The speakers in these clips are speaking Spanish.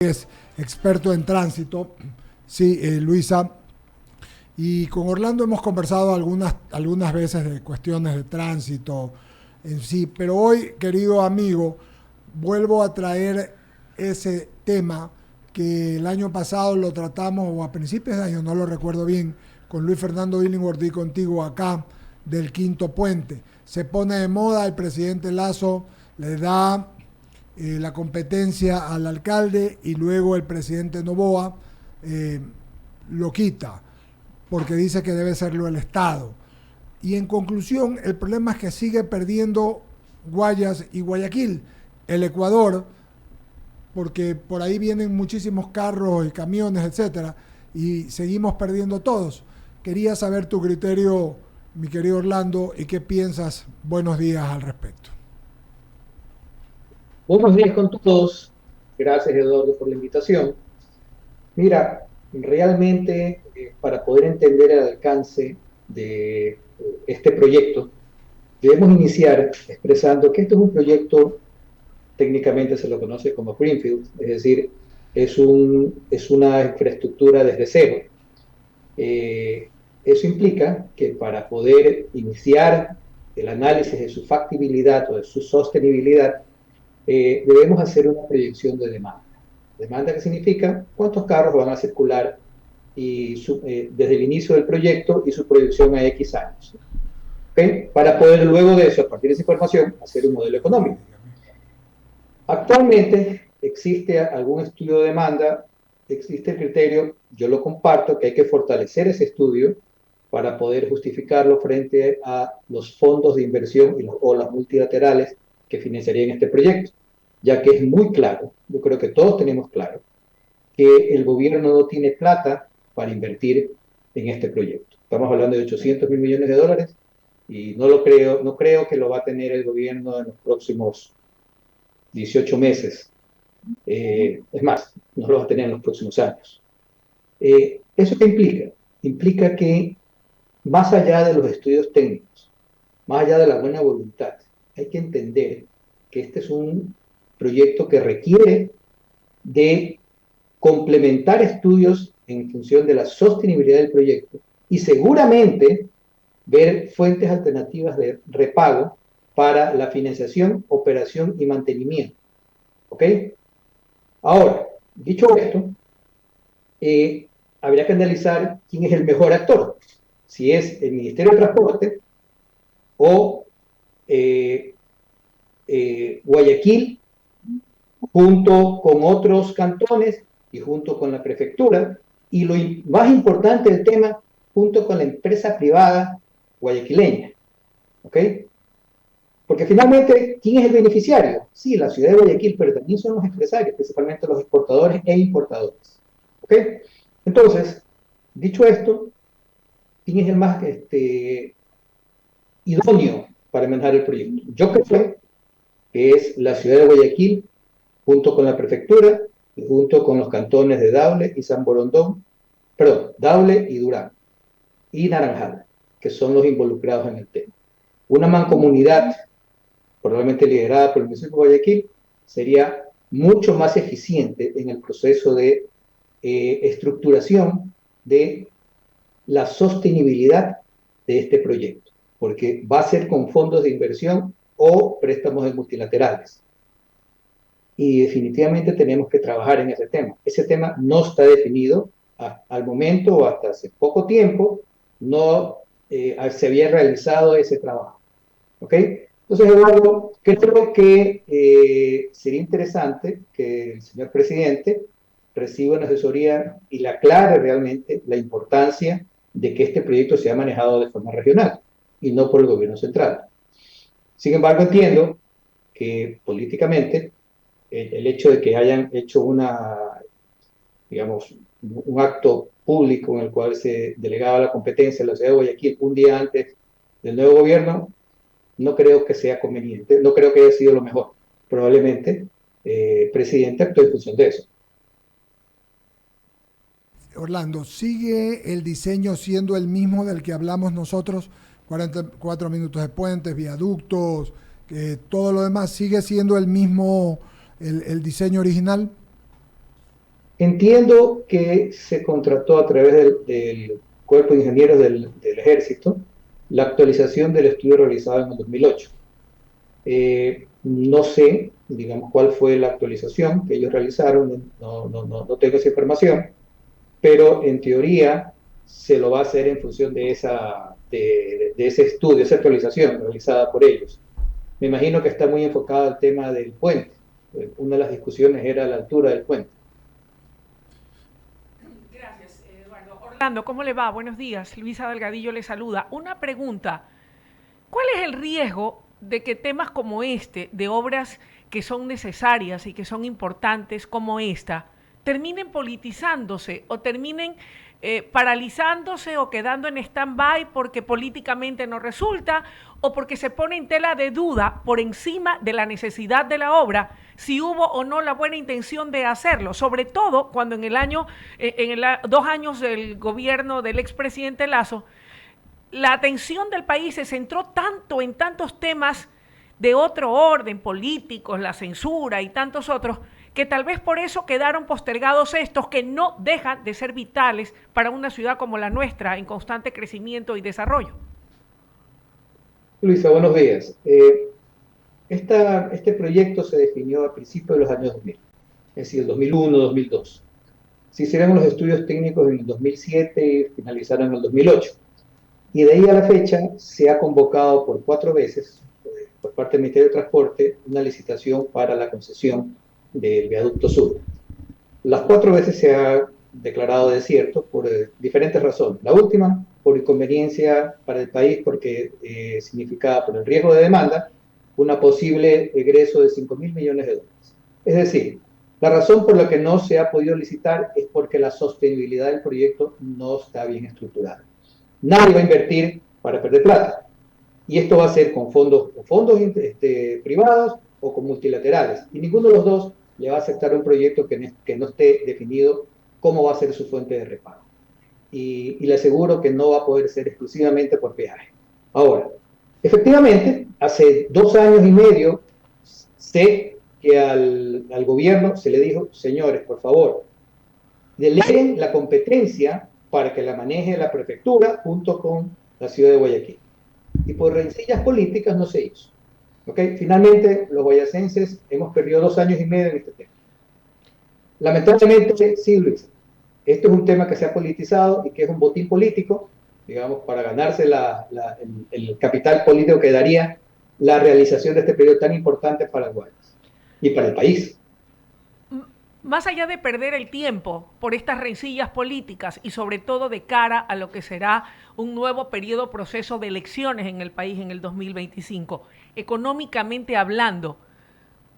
Es experto en tránsito. Sí, Luisa. Y con Orlando hemos conversado algunas veces de cuestiones de tránsito en sí, pero hoy, querido amigo, vuelvo a traer ese tema que el año pasado lo tratamos, o a principios de año, no lo recuerdo bien, con Luis Fernando Illingworth y contigo acá, del quinto puente. Se pone de moda, el presidente Lasso le da la competencia al alcalde y luego el presidente Noboa eh, lo quita porque dice que debe serlo el Estado. Y en conclusión, el problema es que sigue perdiendo Guayas y Guayaquil, el Ecuador, porque por ahí vienen muchísimos carros y camiones, etcétera, y seguimos perdiendo todos. Quería saber tu criterio, mi querido Orlando, y qué piensas. Buenos días al respecto. Buenos días con todos. Gracias, Eduardo, por la invitación. Mira, realmente para poder entender el alcance de este proyecto, debemos iniciar expresando que esto es un proyecto, técnicamente se lo conoce como Greenfield, es decir, es una infraestructura desde cero. Eso implica que para poder iniciar el análisis de su factibilidad o de su sostenibilidad, debemos hacer una proyección de demanda. Demanda que significa cuántos carros van a circular desde el inicio del proyecto y su proyección a X años. ¿Okay? Para poder luego de eso, a partir de esa información, hacer un modelo económico. Actualmente existe algún estudio de demanda, existe el criterio, yo lo comparto, que hay que fortalecer ese estudio para poder justificarlo frente a los fondos de inversión o las multilaterales que financiarían este proyecto, ya que es muy claro, yo creo que todos tenemos claro, que el gobierno no tiene plata para invertir en este proyecto. Estamos hablando de 800 mil millones de dólares y no creo que lo va a tener el gobierno en los próximos 18 meses. Es más, no lo va a tener en los próximos años. ¿Eso qué implica? Implica que más allá de los estudios técnicos, más allá de la buena voluntad, hay que entender que este es un proyecto que requiere de complementar estudios en función de la sostenibilidad del proyecto y seguramente ver fuentes alternativas de repago para la financiación, operación y mantenimiento. ¿Ok? Ahora, dicho esto, habría que analizar quién es el mejor actor, si es el Ministerio de Transporte o Guayaquil, junto con otros cantones y junto con la prefectura, y lo más importante del tema, junto con la empresa privada guayaquileña. ¿Ok? Porque finalmente, ¿quién es el beneficiario? Sí, la ciudad de Guayaquil, pero también son los empresarios, principalmente los exportadores e importadores. ¿Ok? Entonces, dicho esto, ¿quién es el más idóneo para manejar el proyecto? Yo creo que es la ciudad de Guayaquil, junto con la prefectura y junto con los cantones de Daule y San Borondón, perdón, Daule y Durán y Naranjal, que son los involucrados en el tema. Una mancomunidad, probablemente liderada por el municipio de Guayaquil, sería mucho más eficiente en el proceso de estructuración de la sostenibilidad de este proyecto, porque va a ser con fondos de inversión o préstamos de multilaterales. Y definitivamente tenemos que trabajar en ese tema. Ese tema no está definido al momento o hasta hace poco tiempo, no se había realizado ese trabajo. ¿Ok? Entonces, Eduardo, creo que sería interesante que el señor presidente reciba una asesoría y le aclare realmente la importancia de que este proyecto sea manejado de forma regional y no por el gobierno central. Sin embargo, entiendo que políticamente el hecho de que hayan hecho digamos, un acto público en el cual se delegaba la competencia a la ciudad de Guayaquil un día antes del nuevo gobierno, no creo que sea conveniente, no creo que haya sido lo mejor. Probablemente el presidente actuó en función de eso. Orlando, ¿sigue el diseño siendo el mismo del que hablamos nosotros? 44 minutos de puentes, viaductos, todo lo demás, ¿sigue siendo el mismo, el diseño original? Entiendo que se contrató a través del Cuerpo de Ingenieros del Ejército la actualización del estudio realizado en el 2008. No sé, digamos, cuál fue la actualización que ellos realizaron, no tengo esa información, pero en teoría se lo va a hacer en función de ese estudio, esa actualización realizada por ellos. Me imagino que está muy enfocado al tema del puente. Una de las discusiones era la altura del puente. Gracias, Eduardo. Orlando, ¿cómo le va? Buenos días. Luisa Delgadillo le saluda. Una pregunta. ¿Cuál es el riesgo de que temas como este, de obras que son necesarias y que son importantes como esta, terminen politizándose o terminen paralizándose o quedando en stand-by porque políticamente no resulta o porque se pone en tela de duda por encima de la necesidad de la obra si hubo o no la buena intención de hacerlo, sobre todo cuando en el año, 2 años del gobierno del expresidente Lasso, la atención del país se centró tanto en tantos temas de otro orden, políticos, la censura y tantos otros, que tal vez por eso quedaron postergados estos que no dejan de ser vitales para una ciudad como la nuestra en constante crecimiento y desarrollo. Luisa, buenos días. Este proyecto se definió a principios de los años 2000, es decir, 2001, 2002. Se hicieron los estudios técnicos en el 2007 y finalizaron en el 2008. Y de ahí a la fecha se ha convocado por 4 veces, por parte del Ministerio de Transporte, una licitación para la concesión del viaducto sur. Las 4 veces se ha declarado desierto por diferentes razones. La última, por inconveniencia para el país, porque significaba, por el riesgo de demanda, una posible egreso de 5.000 millones de dólares. Es decir, la razón por la que no se ha podido licitar es porque la sostenibilidad del proyecto no está bien estructurada. Nadie va a invertir para perder plata. Y esto va a ser con fondos privados o con multilaterales. Y ninguno de los dos le va a aceptar un proyecto que no esté definido cómo va a ser su fuente de repago. Y le aseguro que no va a poder ser exclusivamente por peaje. Ahora, efectivamente, hace 2 años y medio sé que al gobierno se le dijo, señores, por favor, deleguen la competencia para que la maneje la prefectura junto con la ciudad de Guayaquil. Y por rencillas políticas no se hizo. ¿Okay? Finalmente, los guayacenses hemos perdido 2 años y medio en este tema. Lamentablemente, sí, Luis, esto es un tema que se ha politizado y que es un botín político, digamos, para ganarse el capital político que daría la realización de este periodo tan importante para Guayas y para el país. Más allá de perder el tiempo por estas rencillas políticas y sobre todo de cara a lo que será un nuevo periodo proceso de elecciones en el país en el 2025, económicamente hablando,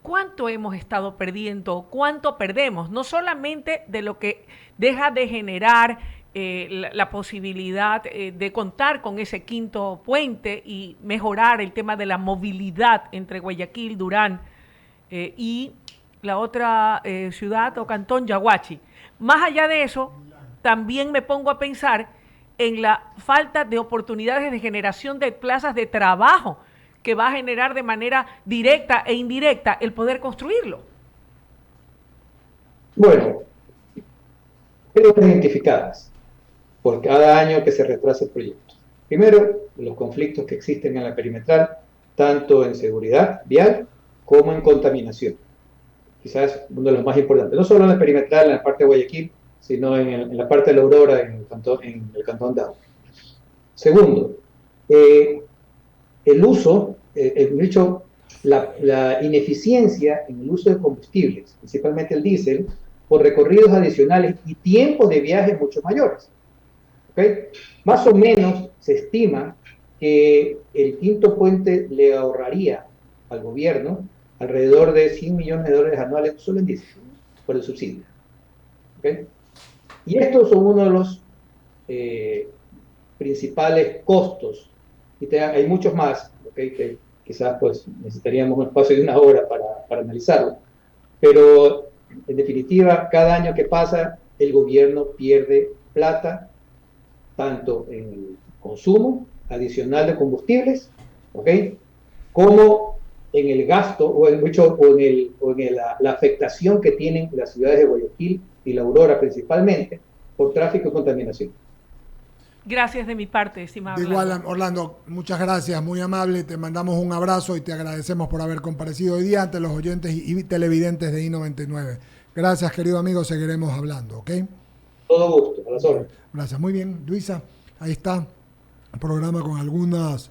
¿cuánto hemos estado perdiendo? ¿Cuánto perdemos? No solamente de lo que deja de generar la posibilidad de contar con ese quinto puente y mejorar el tema de la movilidad entre Guayaquil, Durán y la otra ciudad o cantón, Yaguachi. Más allá de eso, también me pongo a pensar en la falta de oportunidades de generación de plazas de trabajo que va a generar de manera directa e indirecta el poder construirlo. Bueno, creo que identificadas por cada año que se retrasa el proyecto. Primero, los conflictos que existen en la perimetral, tanto en seguridad vial como en contaminación. Quizás uno de los más importantes, no solo en la perimetral, en la parte de Guayaquil, sino en la parte de la Aurora, en el cantón de Agua. Segundo, el uso, la ineficiencia en el uso de combustibles, principalmente el diésel, por recorridos adicionales y tiempos de viaje mucho mayores. ¿Okay? Más o menos se estima que el quinto puente le ahorraría al gobierno alrededor de 100 millones de dólares anuales solo en diésel, por el subsidio. ¿Okay? Y estos son uno de los principales costos. Y hay muchos más, ¿okay? Que quizás pues, necesitaríamos un espacio de 1 hora para analizarlo. Pero, en definitiva, cada año que pasa, el gobierno pierde plata, tanto en el consumo adicional de combustibles, ¿okay? Como en el gasto o en la afectación que tienen las ciudades de Guayaquil y la Aurora Aurora principalmente, por tráfico y contaminación. Gracias de mi parte, estimado. Igual, Orlando, muchas gracias, muy amable, te mandamos un abrazo y te agradecemos por haber comparecido hoy día ante los oyentes y televidentes de I99. Gracias, querido amigo, seguiremos hablando, ¿ok? Todo gusto, a las órdenes. Gracias, muy bien, Luisa, ahí está el programa con algunas